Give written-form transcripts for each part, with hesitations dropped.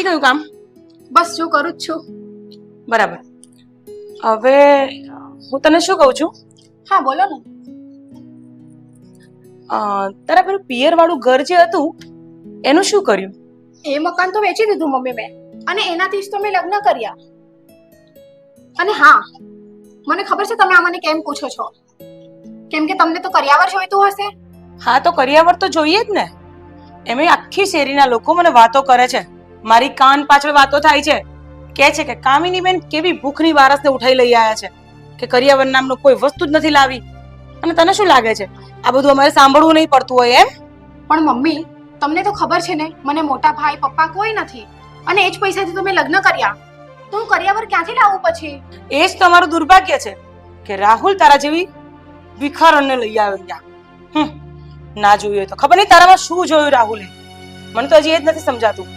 પતી ગયું કામ? બસ જો કરું જ છું. બરાબર. હવે હું તને શું કહું છું, હા બોલો ને. તારા પેલું પિયર વાળું ઘર જે હતું એનું શું કર્યું? એ મકાન તો વેચી દીધું મમ્મી મેં, અને એનાથી જ તો મેં લગ્ન કર્યા. અને હા, મને ખબર છે તમે આ મને કેમ પૂછો છો, કેમ કે તમને તો કરિયાવર જોઈતું હશે. હા, તો કરિયાવર તો જોઈએ જ ને. એમાં આખી શેરીના લોકો મને વાતો કરે છે, મારી કાન પાછળ વાતો થાય છે, કહે છે કે કામિની બેન કેવી ભૂખની વારસને ઉઠાઈ લઈ આવ્યા છે, કે કરિયાવર નામનું કોઈ વસ્તુ જ નથી લાવી. અને તને શું લાગે છે આ બધું અમારે સાંભળવું નહીં પડતું હોય એમ? પણ મમ્મી, તમને તો ખબર છે ને મને મોટા ભાઈ પપ્પા કોઈ નથી, અને એ જ પૈસાથી તો મેં લગ્ન કર્યા. તો હું કરિયાવર ક્યાંથી લાવું પછી? એ જ તમારું દુર્ભાગ્ય છે કે રાહુલ તારા જેવી વિખારણને લઈ આવ્યા. ના જોયું તો ખબર નહીં તારામાં શું જોયું રાહુલે, મને તો હજી એ જ નથી સમજાતું.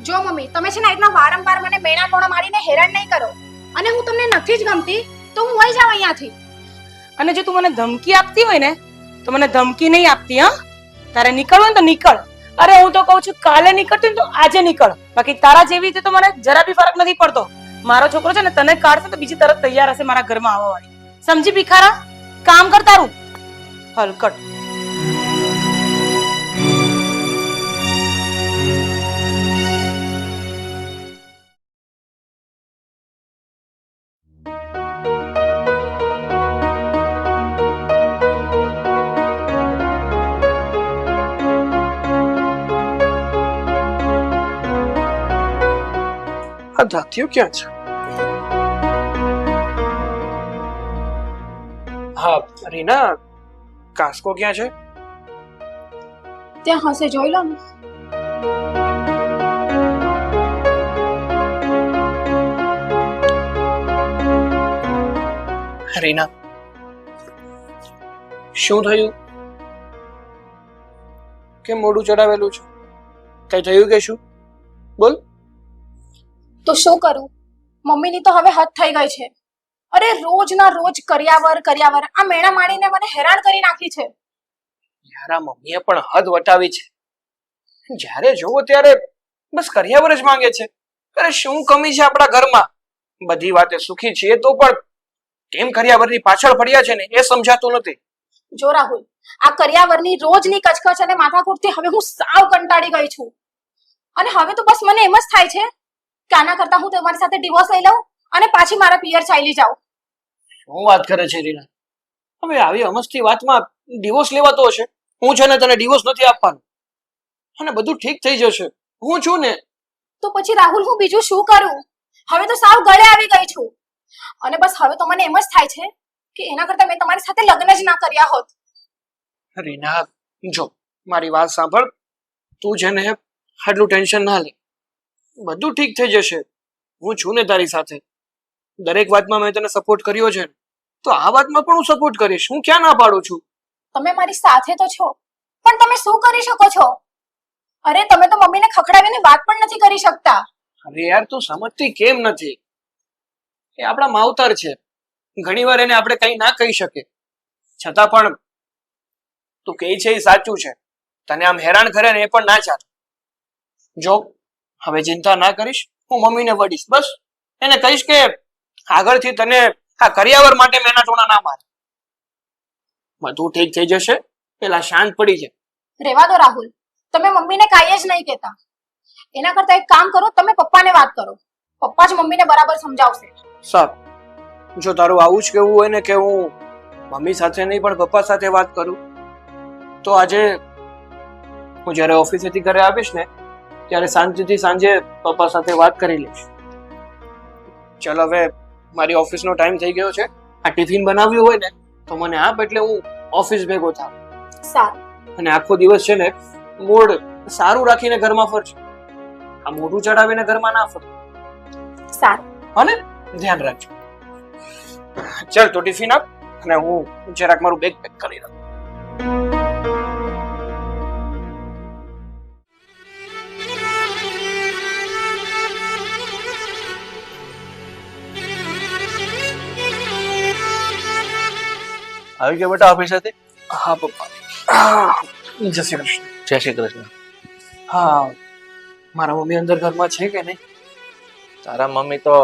જો મમ્મી, તમે છે ને એટલા વારંવાર મને બેણા ટોણા મારીને હેરાન નહીં કરો, અને હું તમને નથી જ ગમતી તો હું વહી જાઉં અહીંયાથી. અને જો તું મને ધમકી આપતી હોય ને તો મને ધમકી નહીં આપતી. હા, તારે નીકળવું ને તો નીકળ. અરે હું તો કહું છું કાલે નીકળતી ને તો આજે નીકળ. બાકી તારા જેવી રીતે તો મને જરા બી ફરક નથી પડતો. મારો છોકરો છે ને તને કાઢશે તો બીજી તરફ તૈયાર હશે મારા ઘરમાં આવવા વાળી. સમજી ભિખારા? કામ કર તારું હલકટ. આ દાંતિયો ક્યાં છે? હા રીના, કાસ્કો ક્યાં છે? ત્યાં હશે, જોઈ લો ને. રીના, શું થયું? કેમ મોઢું ચડાવેલું છે? કઈ થયું કે શું? બોલ. તો શું કરું, મમ્મીની તો હવે હદ થઈ ગઈ છે. અરે રોજના રોજ કરિયાવર કરિયાવર, આ મેણા માણીને મને હેરાન કરી નાખી છે. યાર, આ મમ્મીએ પણ હદ વટાવી છે. જ્યારે જોવો ત્યારે બસ કરિયાવર જ માંગે છે. અરે શું કમી છે આપણા ઘરમાં? બધી વાતે સુખી છીએ તો પણ કેમ કરિયાવરની પાછળ પડ્યા છે ને એ સમજાતું નથી. જો રાહુલ, આ કરિયાવરની રોજની કચકચ અને માથાકૂટથી હવે હું સાવ કંટાળી ગઈ છું. અને હવે તો બસ મને એમ જ થાય છે કે આના કરતા હું તમારી સાથે ડિવોર્સ લઈ લઉં અને પાછી મારા પિયર ચાલી જાઉં. શું વાત કરે છે રીના? હવે આવી અમસ્તી વાતમાં ડિવોર્સ લેવાતો હશે? હું છે ને તને ડિવોર્સ નથી આપવાનો, અને બધું ઠીક થઈ જશે. હું છું ને. તો પછી રાહુલ હું બીજું શું કરું? હવે તો સાવ ગળે આવી ગઈ છું. અને બસ હવે તો મને એમ જ થાય છે કે એના કરતા મેં તમારી સાથે લગ્ન જ ના કર્યા હોત. રીના જો, મારી વાત સાંભળ. તું છે ને આટલું ટેન્શન ના લે, બધું ઠીક થઈ જશે. હું છું ને તારી સાથે. દરેક વાતમાં મેં તને સપોર્ટ કર્યો છે, તો આ વાતમાં પણ હું સપોર્ટ કરીશ. હું ક્યાં ના પાડું છું? તમે મારી સાથે તો છો, પણ તમે શું કરી શકો છો? અરે તમે તો મમ્મીને ખખડાવીને વાત પણ નથી કરી શકતા. અરે યાર, તું સમજતી કેમ નથી? એ આપણા માવતર છે. ઘણી વાર એને આપણે કઈ ના કહી શકીએ, છતાં પણ તું કહે છે એ સાચું છે. તને આમ હેરાન કરે ને એ પણ ના ચાલે. જો હવે ચિંતા ના કરીશ, હું મમ્મીને વડીશ. બસ એને કહીશ કે આગળથી તને આ કરિયાવર માટે મેના ટોણા ના મારે. બધું ઠીક થઈ જશે. પેલા શાંત પડી જાય. રેવા દો રાહુલ, તમે મમ્મીને કાંઈ જ નહીં કહેતા. એના કરતા એક કામ કરો, તમે પપ્પાને વાત કરો. પપ્પા જ મમ્મીને બરાબર સમજાવશે. સારું, જો તારું આવું જ કેવું હોય ને કે હું મમ્મી સાથે નહીં પણ પપ્પા સાથે વાત કરું, તો આજે હું જ્યારે ઓફિસેથી ઘરે આવીશ ને ત્યારે શાંતિથી સાંજે પપ્પા સાથે વાત કરી લઈશ. ચાલ, હવે મારી ઓફિસનો ટાઈમ થઈ ગયો છે. આ ટિફિન બનાવ્યું હોય ને તો મને આપ, એટલે હું ઓફિસ ભેગો થાવ. સારું. અને આખો દિવસ છે ને મૂડ સારું રાખીને ઘરમાં ફરજો. આ મોઢું ચડાવીને ઘરમાં ના ફર. સારું. અને ધ્યાન રાખજો. ચાલ તો ટિફિન આપ, અને હું જરાક મારું બેગ પેક કરી દઉં. આવી ગયો બેટા ઓફિસેથી? હા પપ્પા. જય શ્રી કૃષ્ણ. જય શ્રી કૃષ્ણ. હા, મારા મમ્મી અંદર ઘરમાં છે કે નહીં? તારા મમ્મી તો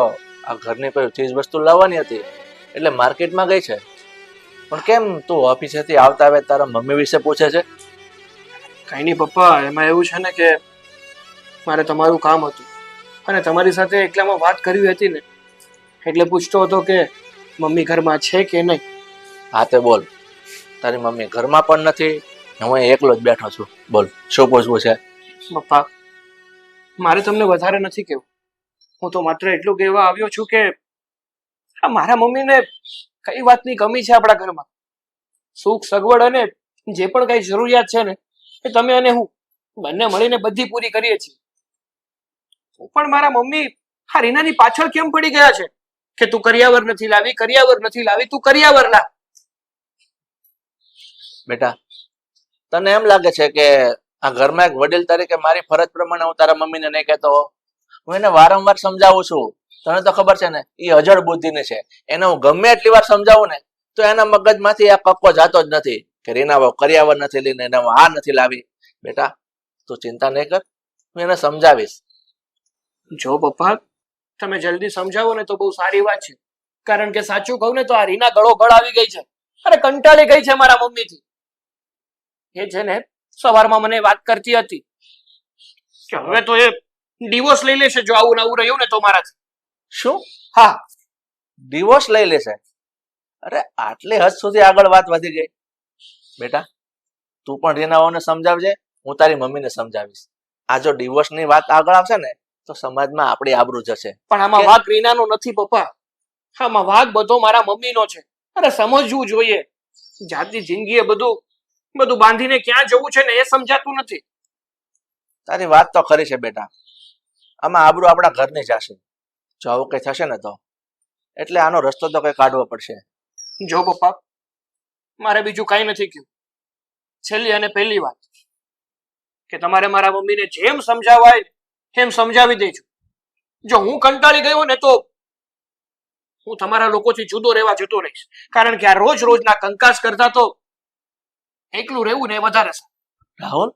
આ ઘરની કોઈ ચીજ વસ્તુ લાવવાની હતી એટલે માર્કેટમાં ગઈ છે. પણ કેમ તું ઓફિસેથી આવતા આવે તારા મમ્મી વિશે પૂછે છે? કઈ નહીં પપ્પા, એમાં એવું છે ને કે મારે તમારું કામ હતું અને તમારી સાથે એકલામાં વાત કરવી હતી ને, એટલે પૂછતો હતો કે મમ્મી ઘરમાં છે કે નહીં. હા તે બોલ, તારી મમ્મી ઘરમાં પણ નથી, હું એકલો જ બેઠો છું. બોલ, શું પૂછવું છે? પપ્પા, મારે તમને વધારે નથી કહેવું. હું તો માત્ર એટલું કહેવા આવ્યો છું કે આ મારા મમ્મીને કઈ વાતની કમી છે આપણા ઘરમાં. સુખ સગવડ અને જે પણ કઈ જરૂરિયાત છે ને એ તમે અને હું બંને મળીને બધી પૂરી કરીએ છીએ. તો પણ મારા મમ્મી આ રીનાની પાછળ કેમ પડી ગયા છે કે તું કરિયાવર નથી લાવી, કરિયાવર નથી લાવી, તું કરિયાવર લાવ. બેટા, તને એમ લાગે છે કે આ ઘરમાં એક વડીલ તરીકે મારી ફરજ પ્રમાણે હું તારા મમ્મીને નહીં કહેતો? હું એને વારંવાર સમજાવું છું. તને તો ખબર છે ને, એ અજળ બુદ્ધિની છે. એને હું ગમે એટલી વાર સમજાવું ને તો એના મગજમાંથી આ કક્કો જાતો જ નથી કે રીના બહુ કરિયાવર નથી લઈને એને હું આ નથી લાવી. બેટા, તું ચિંતા નહીં કર, હું એને સમજાવીશ. જો પપ્પા, તમે જલ્દી સમજાવો ને તો બહુ સારી વાત છે. કારણ કે સાચું કહું ને તો આ રીના ગળો ગળ આવી ગઈ છે અને કંટાળી ગઈ છે મારા મમ્મીથી. એ છે ને સવારમાં મને વાત કરતી હતી કે હવે તો એ ડિવોર્સ લઈ લેશે જો આવું નવું રહ્યું ને તો મારાથી. શું? હા, ડિવોર્સ લઈ લેશે? અરે આટલી હદ સુધી આગળ વાત વધી ગઈ. બેટા, તું પણ રીનાઓને સમજાવજે, હું તારી મમ્મીને સમજાવીશ. આ જો ડિવોર્સની વાત આગળ આવશે ને તો સમાજમાં આપણી આબરૂ જશે. પણ આમાં વાંક રીનાનો નથી પપ્પા, આમાં વાંક બધો મારા મમ્મીનો છે. અરે સમજવું જોઈએ. જાતિ જિંદગીએ બધું બાંધીને ક્યાં જવું છે ને એ સમજાતું નથી. તારી વાત તો ખરી છે બેટા, આમાં આબરૂ આપણા ઘરની જ હશે. જો આવું કઈ થશે ને તો એટલે આનો રસ્તો તો કઈ કાઢવો પડશે. જો પપ્પા, મારે બીજું કઈ નથી કહ્યું. છેલ્લી અને પહેલી વાત કે તમારે મારા મમ્મીને જેમ સમજાવાય એમ સમજાવી દેજો. જો હું કંટાળી ગયો ને તો હું તમારા લોકોથી જુદો રહેવા જતો રહીશ. કારણ કે આ રોજ રોજના કંકાસ કરતા તો એકલું રહેવું ને એ વધારે સારું. રાહુલ,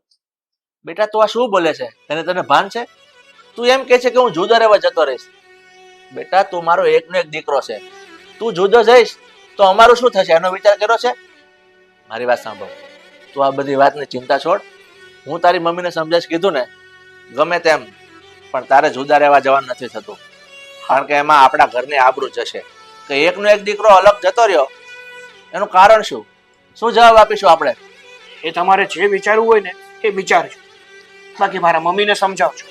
બેટા તું આ શું બોલે છે? તને ભાન છે? તું એમ કે છે કે હું જુદો રહેવા જતો રહીશ? બેટા, તું મારો એકનો એક દીકરો છે. તું જુદો જઈશ તો અમારું શું થશે એનો વિચાર કર્યો છે? મારી વાત સાંભળ, તું આ બધી વાતની ચિંતા છોડ. હું તારી મમ્મીને સમજાવીશ કીધું ને, ગમે તેમ પણ તારે જુદા રહેવા જવાનું નથી થતું. કારણ કે એમાં આપણા ઘરની આબરૂ જશે કે એકનો એક દીકરો અલગ જતો રહ્યો. એનું કારણ શું? શું જવાબ આપીશું આપણે? એ તમારે જે વિચારવું હોય ને એ વિચારજો. બાકી મારા મમ્મીને સમજાવજો.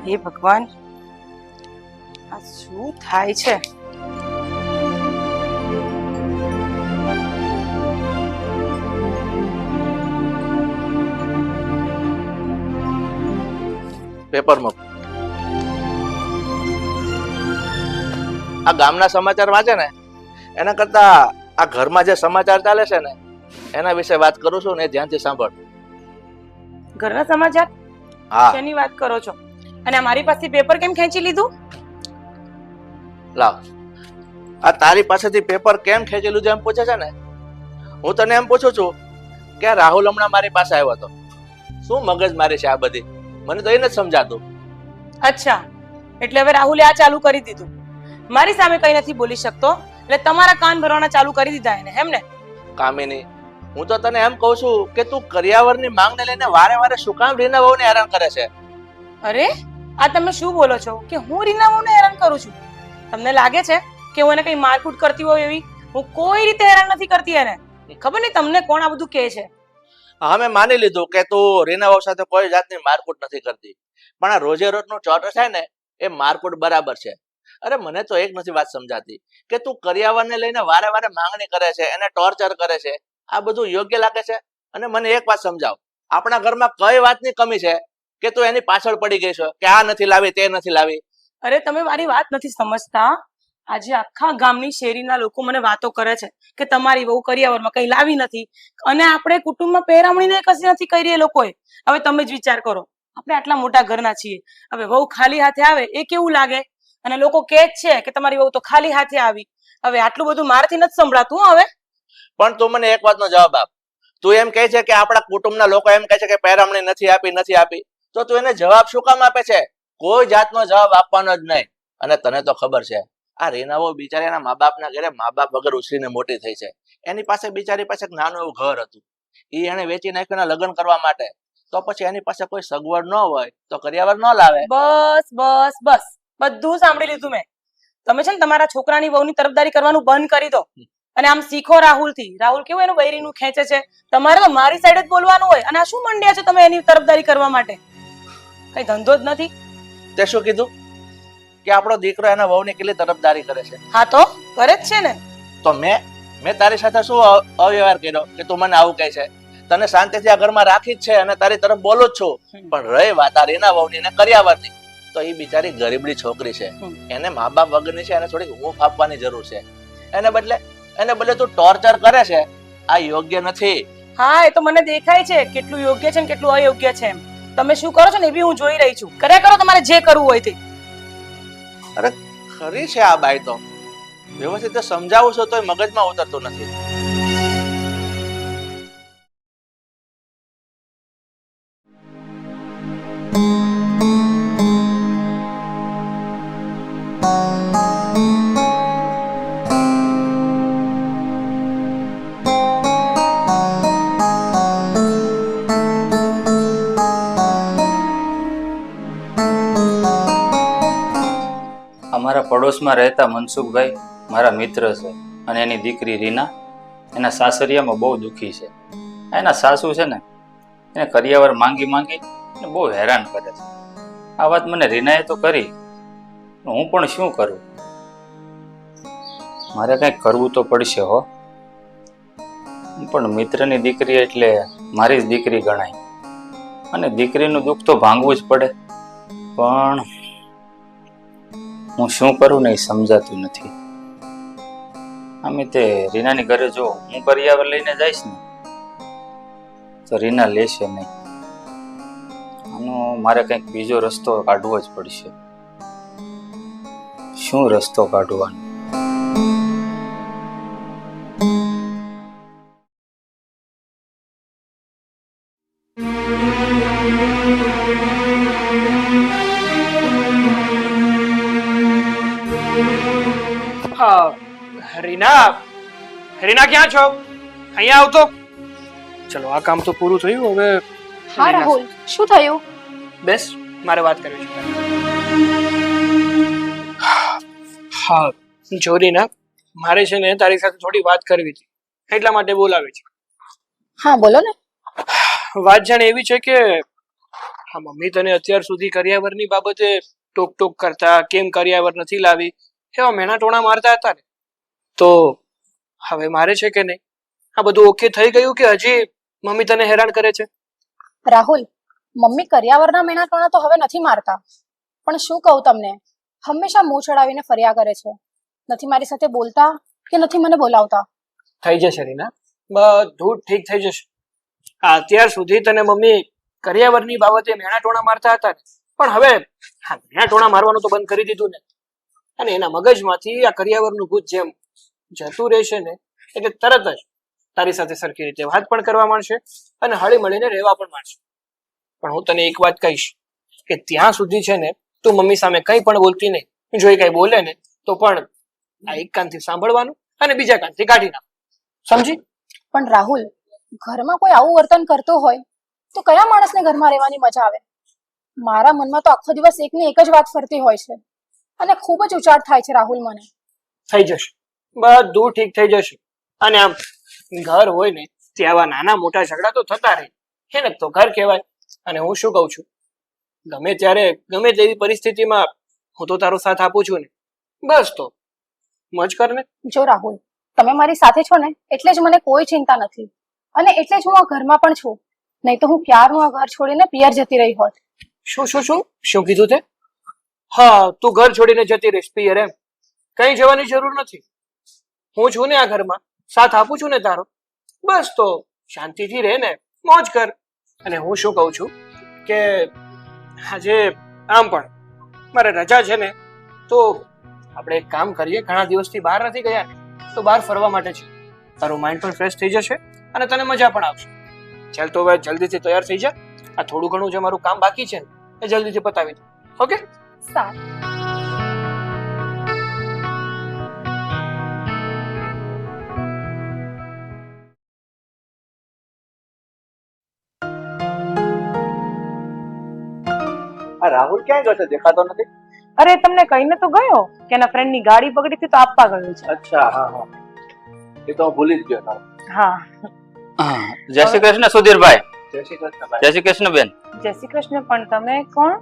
હે ભગવાન, આ શું થાય છે? પેપર મૂક. આ ગામના સમાચાર વાંચે ને એના કરતા આ ઘરમાં જે સમાચાર ચાલે છે ને એના વિશે વાત કરું છું ને, ધ્યાનથી સાંભળ. ઘરના સમાચાર? હા, શેની વાત કરો છો? અને આ મારી પાસે પેપર કેમ ખેંચી લીધું? લાવ. આ તારી પાસેથી પેપર કેમ ખેંચી લીધું એમ પૂછે છે ને. હું તને એમ પૂછું છું કે રાહુલ હમણાં મારી પાસે આવ્યો હતો. શું મગજ મારી છે આ બધી? મને તો એ નથી સમજાતું. અચ્છા, એટલે હવે રાહુલે આ ચાલુ કરી દીધું. મારી સામે કઈ નથી બોલી શકતો એટલે તમારા કાન ભરવાના ચાલુ કરી દીધા એને, એમ ને? કામિની, હું તો તને એમ કહું છું કે તું કરિયાવરની માંગને લઈને વારે વારે શું કામ રીના વહુને હેરાન કરે છે? અરે આ તમે શું બોલો છો કે હું રીના વહુને હેરાન કરું છું? તમને લાગે છે કે હું એને કઈ મારકૂટ કરતી હોય એવી? હું કોઈ રીતે હેરાન નથી કરતી એને. ખબર નહીં તમને કોણ આ બધું કહે છે. હા, મેં માની લીધું કે તું રીના વહુ સાથે કોઈ જાતની મારકૂટ નથી કરતી, પણ આ રોજે રોજનું ચોટ છે ને એ મારકૂટ બરાબર છે. અરે મને તો એક નથી વાત સમજાતી કે તું કરિયાવરને લઈને વારે વારે માંગણી કરે છે, એને ટોર્ચર કરે છે. આ બધું યોગ્ય લાગે છે? અને મને એક વાત સમજાવ, આપણા ઘરમાં કઈ વાતની કમી છે કે તું એની પાછળ પડી ગઈ છે કે આ નથી લાવી, તે નથી લાવી? અરે તમે મારી વાત નથી સમજતા. આજે આખા ગામની શેરીના લોકો મને વાતો કરે છે કે તમારી વહુ કરિયાવરમાં કઈ લાવી નથી અને આપણે કુટુંબમાં પહેરામણીને કશી નથી કરી એ લોકોએ. હવે તમે જ વિચાર કરો, આપણે આટલા મોટા ઘરના છીએ, હવે વહુ ખાલી હાથે આવે એ કેવું લાગે? અને લોકો કહે જ છે કે તમારી વહુ તો ખાલી હાથે આવી. હવે આટલું બધું મારાથી નથી સંભળાતું હો હવે. પણ તું મને એક વાતનો જવાબ આપ. તું એમ કહે છે કે આપણા કુટુંબના લોકો એમ કહે છે કે પહેરામણી નથી આપી, તો તું એને જવાબ શું કામ આપે છે? કોઈ જાતનો જવાબ આપવાનો જ નહીં. અને તને તો ખબર છે, આ રીનાઓ બિચારી એના મા બાપના ઘરે મા બાપ વગર ઉછરીને મોટી થઈ છે. એની પાસે બિચારી પાસે એક નાનું એવું ઘર હતું, એ એને વેચી નાખ્યું લગ્ન કરવા માટે. તો પછી એની પાસે કોઈ સગવડ ન હોય તો કરિયાવર ન લાવે. બસ બસ બસ, બધું સાંભળી લીધું મેં. તમે છે ને તમારા છોકરાની વહુની તરફદારી કરવાનું બંધ કરી દો અને આમ શીખો રાહુલથી. રાહુલ કેવું એનું બૈરીનું ખેંચે છે, તમારે તો મારી સાઈડ જ બોલવાનું હોય. અને આ શું મંડ્યા છો તમે એની તરફદારી કરવા માટે? કઈ ધંધો જ નથી. તે શું કીધું કે આપણો દીકરો એના વહુની કેટલી તરફદારી કરે છે? હા તો કરે જ છે ને. તો મેં તારી સાથે શું અવ્યવહાર કર્યો કે તું મને આવું કહે છે? તને શાંતિથી આ ઘરમાં રાખી જ છે અને તારી તરફ બોલું જ છું. પણ રહી વાત આ રીના વહુની ને કરિયાવરની, તો એ બિચારી ગરીબડી છોકરી છે, એને મા બાપ વગરની છે, એને થોડીક હૂંફ આપવાની જરૂર છે. એને બદલે તું ટોર્ચર કરે છે, આ યોગ્ય નથી. હા, એ તો મને દેખાય છે કેટલું યોગ્ય છે ને કેટલું અયોગ્ય છે એમ. તમે શું કરો છો ને એ બી હું જોઈ રહી છું. કર્યા કરો તમારે જે કરવું હોય તે. અરે ખરી છે આ બાઈ તો, વ્યવસ્થિત સમજાવું છું તોય મગજમાં ઉતરતું નથી. અમારા પડોશમાં રહેતા મનસુખભાઈ મારા મિત્ર છે અને એની દીકરી રીના એના સાસરિયામાં બહુ દુઃખી છે. એના સાસુ છે ને એને કરિયાવર માંગી બહુ હેરાન કરે છે. આ વાત મને રીનાએ તો કરી, હું પણ શું કરું? મારે કંઈક કરવું તો પડશે હો. પણ મિત્રની દીકરી એટલે મારી જ દીકરી ગણાય અને દીકરીનું દુઃખ તો ભાંગવું જ પડે. પણ હું શું કરું ને એ સમજાતું નથી. આમે તે રીનાની ઘરે જો હું કરિયાવર લઈને જઈશ ને તો રીના લેશે નહીં. આનો મારે કંઈક બીજો રસ્તો કાઢવો જ પડશે. શું રસ્તો કાઢવાનો? રીના ક્યાં છો? અહીંયા આવતો. ચલો, આ કામ તો પૂરું થયું. હવે હા રાહુલ, શું થયું? બેસ, મારે વાત કરવી છે. હા જો રીના, મારે છે ને તારી સાથે થોડી વાત કરવી હતી, એટલા માટે બોલાવી છે. હા બોલો ને. વાત જાણે એવી છે કે હા, મમ્મી તને અત્યાર સુધી કરિયાવરની બાબતે ટોક કરતા, કેમ કરિયાવર નથી લાવી, એવા મેણા ટોણા મારતા હતા ને. તો હવે મારે છે કે નહીં, આ બધું ઓકે થઈ ગયું કે હજી મમ્મી તને હેરાન કરે છે? રાહુલ, મમ્મી કરિયાવરના મેણા ટોણા તો હવે નથી મારતા, પણ શું કહું તમને, હંમેશા મોં ચડાવીને ફર્યા કરે છે. નથી મારી સાથે બોલતા કે નથી મને બોલાવતા. થઈ જશે રીના, બધું ઠીક થઈ જશે. અત્યાર સુધી તને મમ્મી કરિયાવરની બાબતે મેણા ટોણા મારતા હતા ને, પણ હવે હા, મેણા ટોણા મારવાનું તો બંધ કરી દીધું ને. અને એના મગજમાંથી આ કરિયાવરનું ભૂત જેમ જતું રહેશે ને, એટલે તરત જ તારી સાથે સરખી રીતે વાત પણ કરવા માંડશે અને હળી મળીને રહેવા પણ માંડશે. પણ હું તને એક વાત કહીશ કે ત્યાં સુધી છે ને તું મમ્મી સામે કંઈ પણ બોલતી નહીં. જો એ કંઈ બોલે ને તો પણ આ એક કાનથી સાંભળવાનું અને બીજા કાનથી કાઢી નાખ, સમજી? પણ રાહુલ, ઘરમાં કોઈ આવું વર્તન કરતો હોય તો કયા માણસને ઘરમાં રહેવાની મજા આવે? મારા મનમાં તો આખો દિવસ એકની એક જ વાત ફરતી હોય છે અને ખૂબ જ ઉચાટ થાય છે રાહુલ મને. થઈ જશે, બધું ઠીક થઈ જશે. અને આમ ઘર હોય ને તે આવા નાના મોટા ઝઘડા તો થતા રહે, એને તો ઘર કહેવાય. અને હું શું કહું છું, ગમે ત્યારે ગમે તેવી પરિસ્થિતિમાં હું તો તારો સાથ આપું છું ને, બસ તો મોજ કર ને. જો રાહુલ, તમે મારી સાથે છો ને એટલે જ મને કોઈ ચિંતા નથી અને એટલે જ હું આ ઘરમાં પણ છું. નહીં તો હું ક્યારનું આ ઘર છોડીને પિયર જતી રહી હોત. શું શું શું શું કીધું તે? હા, તું ઘર છોડીને જતી રહીશ પિયર એમ? કઈ જવાની જરૂર નથી. હું છું ને આ ઘરમાં, સાથ આપું છું ને તારો, બસ તો શાંતિથી રહે ને, મોજ કર. અને હું શું કહું છું કે આજે આમ પણ મારે રજા છે ને, તો આપણે એક કામ કરીએ, ઘણા દિવસથી બહાર નથી ગયા ને, તો બહાર ફરવા માટે છે. તારું માઇન્ડ પણ ફ્રેશ થઈ જશે અને તને મજા પણ આવશે. ચાલ તો હવે જલ્દીથી તૈયાર થઈ જા. આ થોડું ઘણું જે મારું કામ બાકી છે ને એ જલ્દીથી પતાવી દે. ઓકે? સારું. આ રાહુલ ક્યાં ગયો છે? દેખાતો નથી. અરે તમને કહીને તો ગયો કે એના ફ્રેન્ડની ગાડી બગડી હતી તો આપવા ગયો છે. અચ્છા, હા હા, એ તો હું ભૂલી જ ગયો. હા. જય શ્રી કૃષ્ણ સુધીરભાઈ. જય શ્રી કૃષ્ણ ભાઈ. જય શ્રી કૃષ્ણ બેન. જય શ્રી કૃષ્ણ. પણ તમે કોણ?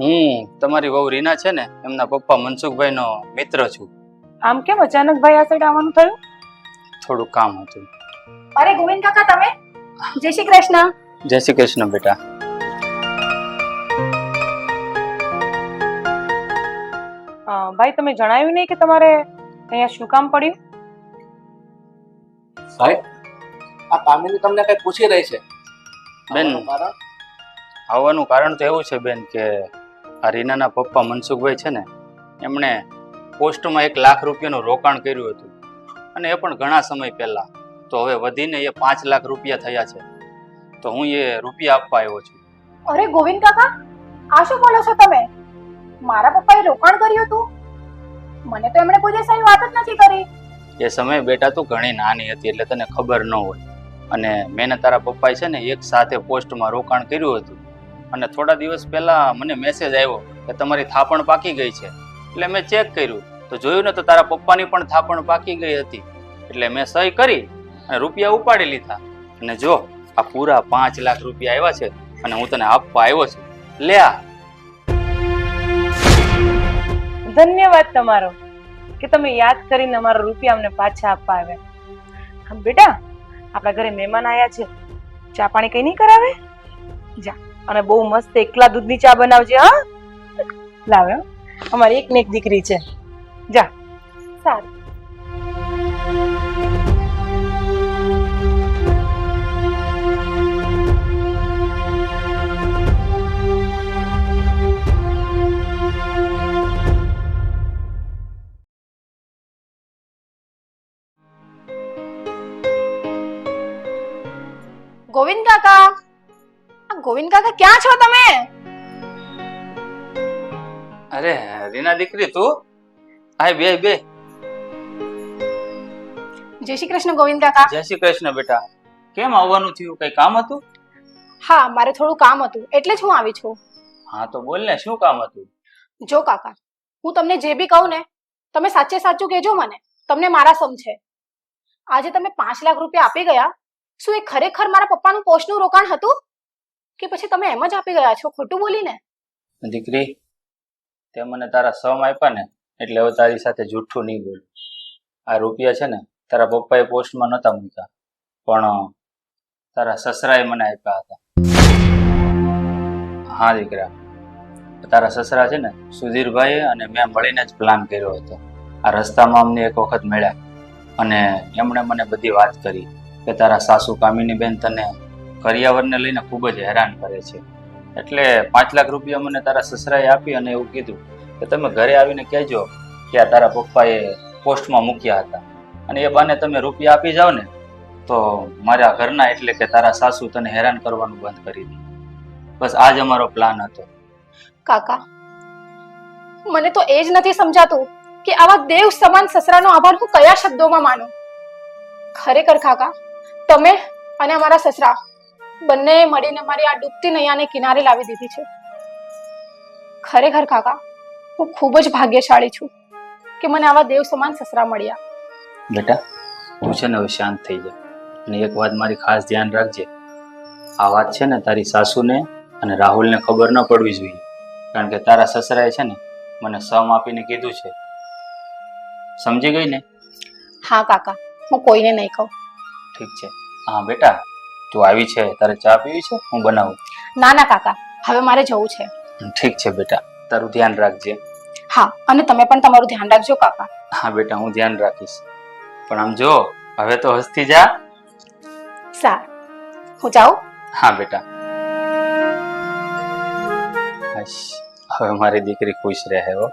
હું તમારી વહુ રીના છે ને, એમના પપ્પા મનસુખભાઈ નો મિત્ર છું. આમ કેમ અચાનક ભાઈ આ સાઈડ આવવાનું થયું? થોડું કામ હતું. અરે ગોવિંદ કાકા, તમે? જય શ્રી કૃષ્ણ. જય શ્રી કૃષ્ણ બેટા. ભાઈ તમે જણાવ્યું નહીં કે તમારે અહીંયા શું કામ પડ્યું? સાહેબ, આ કામિની તમને કઈ પૂછી રહી છે બેન, કારણ? આવવાનું કારણ તો એવું છે બેન કે આ રીનાના પપ્પા મનસુખભાઈ છે ને, એમણે પોસ્ટમાં 1 લાખ રૂપિયાનું રોકાણ કર્યું હતું, અને એ પણ ઘણા સમય પહેલા. તો હવે વધીને એ 5 લાખ રૂપિયા થયા છે. તો હું એ રૂપિયા આપવા આવ્યો છું. અરે ગોવિંદ કાકા, આ શું બોલો છો તમે? મારા પપ્પાએ રોકાણ કર્યું હતું? મને તો એમણે કોઈ દિવસ આવી વાત જ નથી કરી. એ સમયે બેટા તું ઘણી નાની હતી એટલે તને ખબર ન હોય. અને મેં ને તારા પપ્પાએ છે ને એક સાથે પોસ્ટમાં રોકાણ કર્યું હતું, અને થોડા દિવસ પહેલા મને મેસેજ આવ્યો કે તમારી થાપણ પાકી ગઈ છે. એટલે મેં ચેક કર્યું તો જોયું ને તો તારા પપ્પાની પણ થાપણ પાકી ગઈ હતી. એટલે મેં સહી કરી અને રૂપિયા ઉપાડી લીધા. અને જો આ પૂરા 5 લાખ રૂપિયા આવ્યા છે અને હું તને આપવા આવ્યો છું. લે આ. ધન્યવાદ તમારો કે તમે યાદ કરીને અમારા રૂપિયા અમને પાછા આપવા આવ્યા. હા બેટા, આપણા ઘરે મહેમાન આવ્યા છે, ચા પાણી કઈ નહીં કરાવે? જા, અને બહુ મસ્ત એકલા દૂધની ચા બનાવજે. હા, લાવે. અમારી એક ને એક દીકરી છે. જા. સારું. ગોવિંદ કાકા, ગોવિંદ કાકા ક્યાં છો તમે? અરે રીના દીકરી તું આય, બે બે. જય શ્રી કૃષ્ણ ગોવિંદ કાકા. જય શ્રી કૃષ્ણ બેટા. કેમ આવવાનું થયું? કઈ કામ હતું? હા, મારે થોડું કામ હતું એટલે જ હું આવી છું. હા તો બોલ ને, શું કામ હતું? જો કાકા, હું તમને જે બી કહું ને, તમે સાચે સાચું કહેજો મને. તમને મારા સમ છે. આજે તમે 5 લાખ રૂપિયા આપી ગયા, શું એ ખરેખર મારા પપ્પાનું પોસ્ટનું રોકાણ હતું કે પછી તમે એમ જ આપી ગયા છો ખોટું બોલીને? દીકરી, તે મને તારા સમ આપ્યા ને, એટલે હવે તારી સાથે જૂઠું નહીં બોલું. આ રૂપિયા છે ને તારા પપ્પાએ પોસ્ટમાં નહોતા મૂક્યા, પણ તારા સસરાએ મને આપ્યા હતા. હા દીકરા, તારા સસરા છે ને સુધીરભાઈ અને મેં મળીને જ પ્લાન કર્યો હતો. આ રસ્તામાં અમને એક વખત મળ્યા અને એમણે મને બધી વાત કરી કે તારા સાસુ કામિની બેન તને કરિયાવરને લઈને ખૂબ જ હેરાન કરે છે. એટલે 5 લાખ રૂપિયા મને તારા સસરાએ આપી અને એવું કીધું કે તમે ઘરે આવીને કહેજો કે આ તારા પપ્પાએ પોસ્ટમાં મૂક્યા હતા, અને એ બાને તમે રૂપિયા આપી જાઓ ને તો મારા ઘરના એટલે કે તારા સાસુ તને હેરાન કરવાનું બંધ કરી દે. બસ આ જ અમારો પ્લાન હતો. કાકા, મને તો એ જ નથી સમજાતું કે આવા દેવ સમાન સસરાનો આભાર હું કયા શબ્દોમાં માનું. ખરેખર કાકા, તમે અને અમારા સસરા બંને મળીને મારી આ ડૂબતી નૈયાને કિનારે લાવી દીધી છે. ખરેખર કાકા, હું ખૂબ જ ભાગ્યશાળી છું કે મને આવા દેવ સમાન સસરા મળ્યા. બેટા તું છે ને હવે શાંત થઈ જા, અને એક વાત મારી ખાસ ધ્યાન રાખજે. આ વાત છે ને તારી સાસુને અને રાહુલને ખબર ન પડવી જોઈએ, કારણ કે તારા સસરાએ છે ને મને સમ આપીને કીધું છે. સમજી ગઈ ને? હા કાકા, હું કોઈને નહીં કહું. ઠીક છે. હા બેટા, તું આવી છે, તારે ચા પીવી છે? હું બનાવું? ના ના કાકા, હવે મારે જવું છે. ઠીક છે બેટા, તારું ધ્યાન રાખજે. હા, અને તમે પણ તમારું ધ્યાન રાખજો કાકા. હા બેટા, હું ધ્યાન રાખીશ. પણ આમ જો, હવે તો હસતી જા. સારું, હું જાઉં? હા બેટા. હવે મારી દીકરી ખુશ રહે હો.